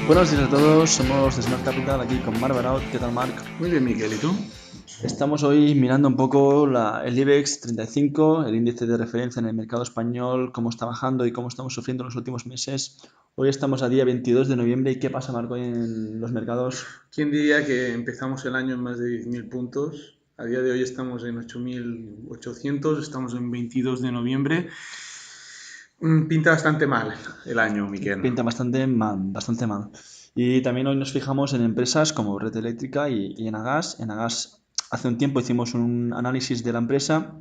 Buenos días a todos, somos de Smart Capital aquí con Marc Baraut. ¿Qué tal, Marc? Muy bien, Miquel, ¿y tú? Estamos hoy mirando un poco el IBEX 35, el índice de referencia en el mercado español, cómo está bajando y cómo estamos sufriendo en los últimos meses. Hoy estamos a día 22 de noviembre y ¿qué pasa, Marco, hoy en los mercados? ¿Quién diría que empezamos el año en más de 10.000 puntos? A día de hoy estamos en 8.800, estamos en 22 de noviembre. Pinta bastante mal el año, Miquel. Pinta bastante mal, bastante mal. Y también hoy nos fijamos en empresas como Red Eléctrica y Enagas. Enagas, hace un tiempo hicimos un análisis de la empresa,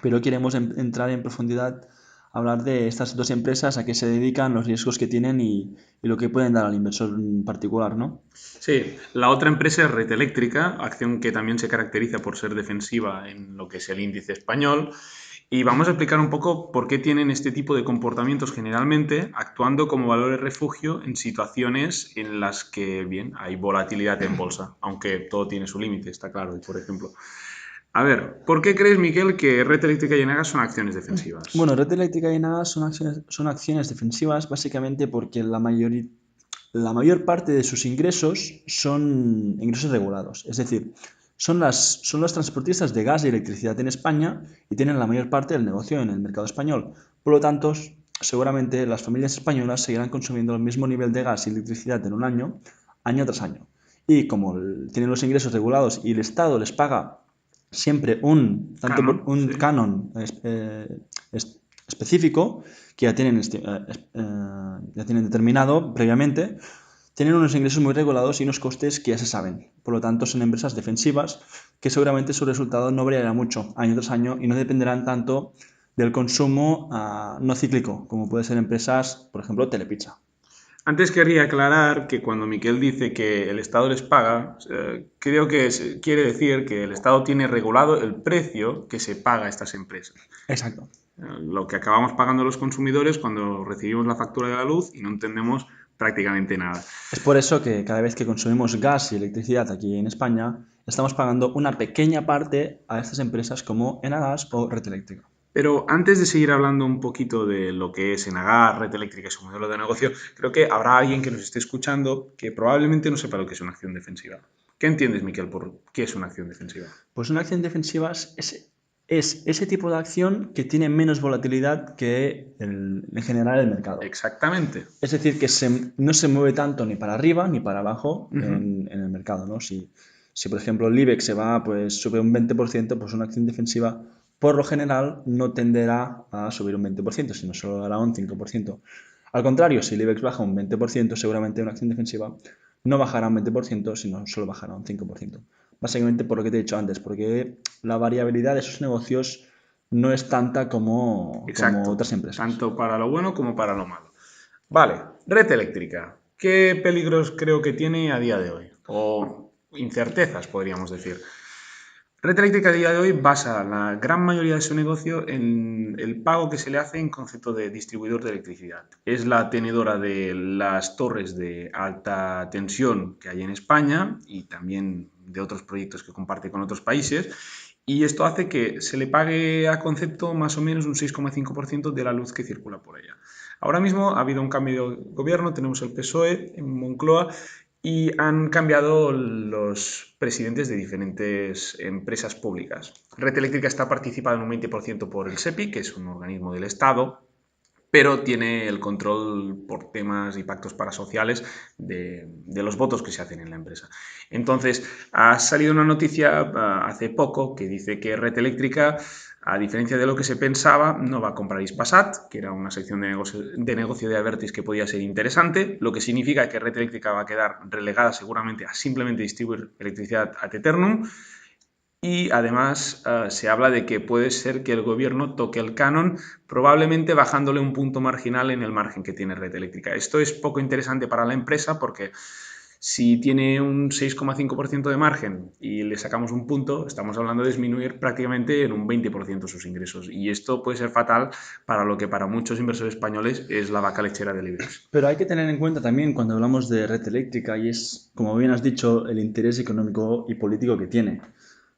pero queremos entrar en profundidad, hablar de estas dos empresas, a qué se dedican, los riesgos que tienen y lo que pueden dar al inversor en particular, ¿no? Sí, la otra empresa es Red Eléctrica, acción que también se caracteriza por ser defensiva en lo que es el índice español. Y vamos a explicar un poco por qué tienen este tipo de comportamientos generalmente, actuando como valores refugio en situaciones en las que, bien, hay volatilidad en bolsa, aunque todo tiene su límite, está claro. Y por ejemplo, a ver, ¿por qué crees, Miquel, que Red Eléctrica y Enagas son acciones defensivas? Bueno, Red Eléctrica y Enagas son acciones defensivas básicamente porque la mayor parte de sus ingresos son ingresos regulados. Es decir, son los transportistas de gas y electricidad en España y tienen la mayor parte del negocio en el mercado español. Por lo tanto, seguramente las familias españolas seguirán consumiendo el mismo nivel de gas y electricidad en un año tras año. Y como tienen los ingresos regulados y el Estado les paga siempre Canon, un sí. canon específico que ya tienen determinado previamente, tienen unos ingresos muy regulados y unos costes que ya se saben. Por lo tanto, son empresas defensivas que seguramente su resultado no variará mucho año tras año y no dependerán tanto del consumo no cíclico, como puede ser empresas, por ejemplo, Telepizza. Antes querría aclarar que cuando Miquel dice que el Estado les paga, creo que quiere decir que el Estado tiene regulado el precio que se paga a estas empresas. Exacto. Lo que acabamos pagando los consumidores cuando recibimos la factura de la luz y no entendemos prácticamente nada. Es por eso que cada vez que consumimos gas y electricidad aquí en España, estamos pagando una pequeña parte a estas empresas como Enagas o Red Eléctrica. Pero antes de seguir hablando un poquito de lo que es Enagas, Red Eléctrica y su modelo de negocio, creo que habrá alguien que nos esté escuchando que probablemente no sepa lo que es una acción defensiva. ¿Qué entiendes, Miquel, por qué es una acción defensiva? Pues una acción defensiva es ese tipo de acción que tiene menos volatilidad que en general el mercado. Exactamente. Es decir, que no se mueve tanto ni para arriba ni para abajo Ujú. en el mercado, ¿no? Si, por ejemplo, el IBEX se va, pues sube un 20%, pues una acción defensiva por lo general no tenderá a subir un 20%, sino solo hará un 5%. Al contrario, si el IBEX baja un 20%, seguramente una acción defensiva no bajará un 20%, sino solo bajará un 5%. Básicamente por lo que te he dicho antes, porque la variabilidad de esos negocios no es tanta como Exacto. otras empresas. Tanto para lo bueno como para lo malo. Vale, red eléctrica. ¿Qué peligros creo que tiene a día de hoy? O incertezas, podríamos decir. Red Eléctrica a día de hoy basa la gran mayoría de su negocio en el pago que se le hace en concepto de distribuidor de electricidad. Es la tenedora de las torres de alta tensión que hay en España y también de otros proyectos que comparte con otros países. Y esto hace que se le pague a concepto más o menos un 6,5% de la luz que circula por ella. Ahora mismo ha habido un cambio de gobierno, tenemos el PSOE en Moncloa y han cambiado los presidentes de diferentes empresas públicas. Red Eléctrica está participada en un 20% por el SEPI, que es un organismo del Estado, pero tiene el control por temas y pactos parasociales de los votos que se hacen en la empresa. Entonces, ha salido una noticia hace poco que dice que Red Eléctrica, a diferencia de lo que se pensaba, no va a comprar Hispasat, que era una sección de negocio de Abertis que podía ser interesante, lo que significa que Red Eléctrica va a quedar relegada seguramente a simplemente distribuir electricidad ad eternum. Y además se habla de que puede ser que el gobierno toque el canon, probablemente bajándole un punto marginal en el margen que tiene Red Eléctrica. Esto es poco interesante para la empresa porque si tiene un 6,5% de margen y le sacamos un punto, estamos hablando de disminuir prácticamente en un 20% sus ingresos. Y esto puede ser fatal para lo que para muchos inversores españoles es la vaca lechera del IBEX. Pero hay que tener en cuenta también cuando hablamos de red eléctrica y es, como bien has dicho, el interés económico y político que tiene.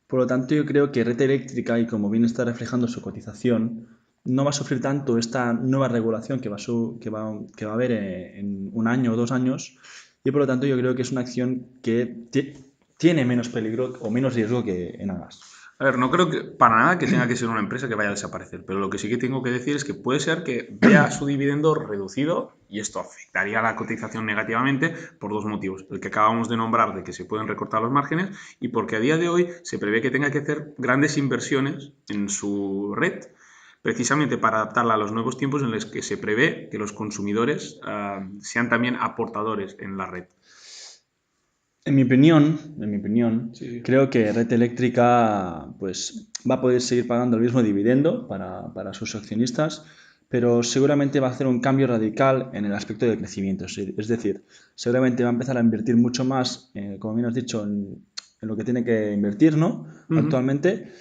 Por lo tanto, yo creo que red eléctrica y como bien está reflejando su cotización, no va a sufrir tanto esta nueva regulación que va a haber en un año o 2 años, y por lo tanto yo creo que es una acción que tiene menos peligro o menos riesgo que Enagas. A ver, no creo que para nada que tenga que ser una empresa que vaya a desaparecer, pero lo que sí que tengo que decir es que puede ser que vea su dividendo reducido y esto afectaría a la cotización negativamente por dos motivos. El que acabamos de nombrar de que se pueden recortar los márgenes y porque a día de hoy se prevé que tenga que hacer grandes inversiones en su red precisamente para adaptarla a los nuevos tiempos en los que se prevé que los consumidores sean también aportadores en la red. En mi opinión, Sí. creo que Red Eléctrica pues, va a poder seguir pagando el mismo dividendo para sus accionistas, pero seguramente va a hacer un cambio radical en el aspecto de crecimiento. Es decir, seguramente va a empezar a invertir mucho más, como bien has dicho, en lo que tiene que invertir, ¿no? Ujú. Actualmente,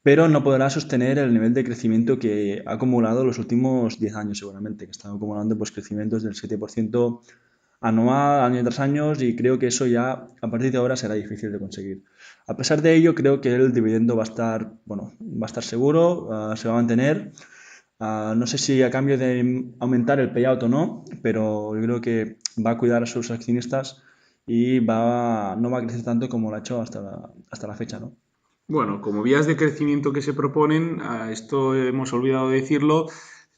pero no podrá sostener el nivel de crecimiento que ha acumulado los últimos 10 años, seguramente, que está acumulando pues, crecimientos del 7% anual, año tras año, y creo que eso ya a partir de ahora será difícil de conseguir. A pesar de ello, creo que el dividendo va a estar, bueno, va a estar seguro, se va a mantener. No sé si a cambio de aumentar el payout o no, pero yo creo que va a cuidar a sus accionistas y no va a crecer tanto como lo ha hecho hasta la fecha, ¿no? Bueno, como vías de crecimiento que se proponen, a esto hemos olvidado decirlo,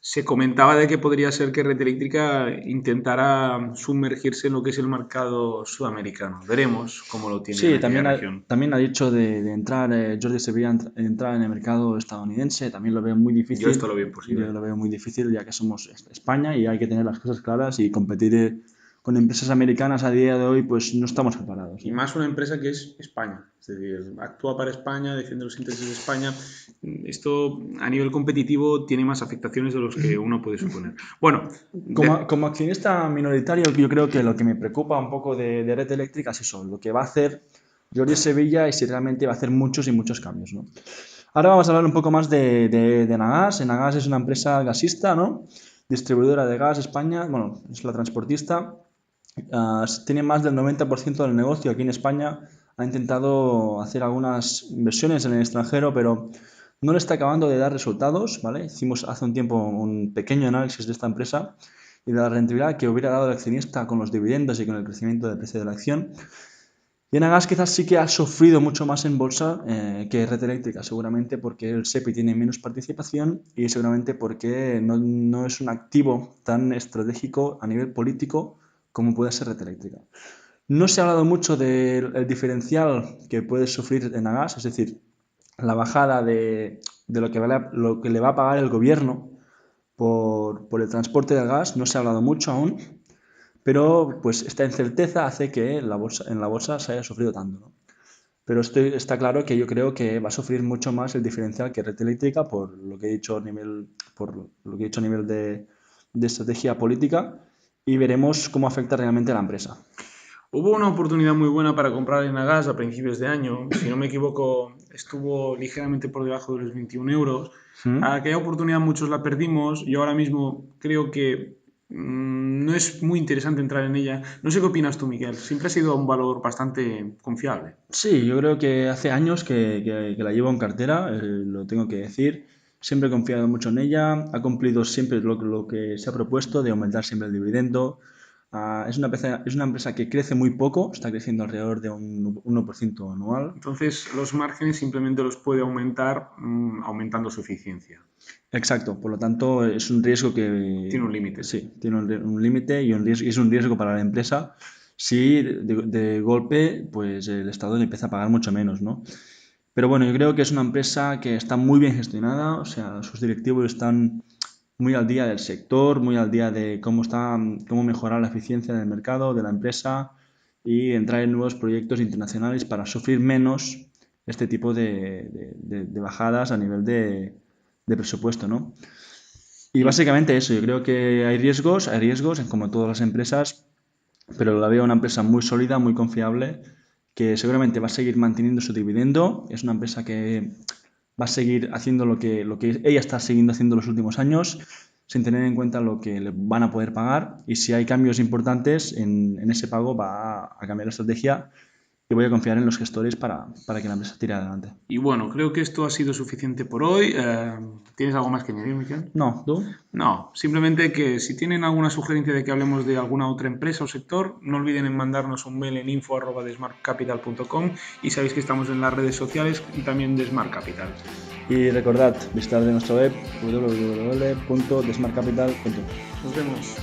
se comentaba de que podría ser que Red Eléctrica intentara sumergirse en lo que es el mercado sudamericano. Veremos cómo lo tiene en Sí, aquella también ha, región. también ha dicho de entrar, Jordi Sevilla, entrar en el mercado estadounidense, también lo veo muy Yo esto lo difícil, veo yo imposible. lo veo muy difícil ya que somos España y hay que tener las cosas claras y competir con empresas americanas a día de hoy pues no estamos preparados, Y ¿no? más una empresa que es España, es decir, actúa para España, defiende los intereses de España. Esto a nivel competitivo tiene más afectaciones de los que uno puede suponer. Bueno, Como accionista minoritario, yo creo que lo que me preocupa un poco de Red Eléctrica es eso, lo que va a hacer Jordi Sevilla y si realmente va a hacer muchos y muchos cambios, ¿no? Ahora vamos a hablar un poco más de Enagas. Enagas es una empresa gasista, ¿no? Distribuidora de gas España, bueno, es la transportista. Tiene más del 90% del negocio aquí en España. Ha intentado hacer algunas inversiones en el extranjero, pero no le está acabando de dar resultados, ¿vale? Hicimos hace un tiempo un pequeño análisis de esta empresa y de la rentabilidad que hubiera dado el accionista con los dividendos y con el crecimiento del precio de la acción. Y Enagas quizás sí que ha sufrido mucho más en bolsa que Red Eléctrica, seguramente porque el SEPI tiene menos participación y seguramente porque no es un activo tan estratégico a nivel político como puede ser Red Eléctrica. No se ha hablado mucho del diferencial que puede sufrir Enagas, es decir, la bajada de lo que le va a pagar el gobierno por el transporte del gas, no se ha hablado mucho aún, pero pues esta incerteza hace que en la bolsa se haya sufrido tanto, ¿no? Pero está claro que yo creo que va a sufrir mucho más el diferencial que Red Eléctrica por lo que he dicho a nivel de estrategia política y veremos cómo afecta realmente a la empresa. hubo una oportunidad muy buena para comprar en Agas a principios de año. Si no me equivoco, estuvo ligeramente por debajo de los 21 euros. ¿Mm? Aquella oportunidad muchos la perdimos. Yo ahora mismo creo que no es muy interesante entrar en ella. No sé qué opinas tú, Miguel. Siempre ha sido un valor bastante confiable. Sí, yo creo que hace años que la llevo en cartera, lo tengo que decir. Siempre he confiado mucho en ella, ha cumplido siempre lo que se ha propuesto de aumentar siempre el dividendo. Es una empresa que crece muy poco, está creciendo alrededor de un 1% anual. Entonces, los márgenes simplemente los puede aumentar aumentando su eficiencia. Exacto, por lo tanto es un riesgo Tiene un que límite. sí, tiene un límite y es un riesgo para la empresa si de golpe pues el Estado le empieza a pagar mucho menos, ¿no? Pero bueno, yo creo que es una empresa que está muy bien gestionada, o sea, sus directivos están muy al día del sector, muy al día de cómo mejorar la eficiencia del mercado, de la empresa y entrar en nuevos proyectos internacionales para sufrir menos este tipo de bajadas a nivel de presupuesto, ¿no? Y Y básicamente eso, yo creo que hay riesgos en como todas las empresas, pero la veo una empresa muy sólida, muy confiable, que seguramente va a seguir manteniendo su dividendo. Es una empresa que va a seguir haciendo lo que ella está siguiendo haciendo los últimos años, sin tener en cuenta lo que le van a poder pagar. Y si hay cambios importantes en ese pago, va a cambiar la estrategia y voy a confiar en los gestores para que la empresa tire adelante. Y bueno, creo que esto ha sido suficiente por hoy. ¿Tienes algo más que añadir, Miquel? No, ¿tú? No, simplemente que si tienen alguna sugerencia de que hablemos de alguna otra empresa o sector, no olviden en mandarnos un mail en info@desmartcapital.com y sabéis que estamos en las redes sociales y también de Smart Capital. Y recordad visitar nuestra web www.desmartcapital.com. Nos vemos.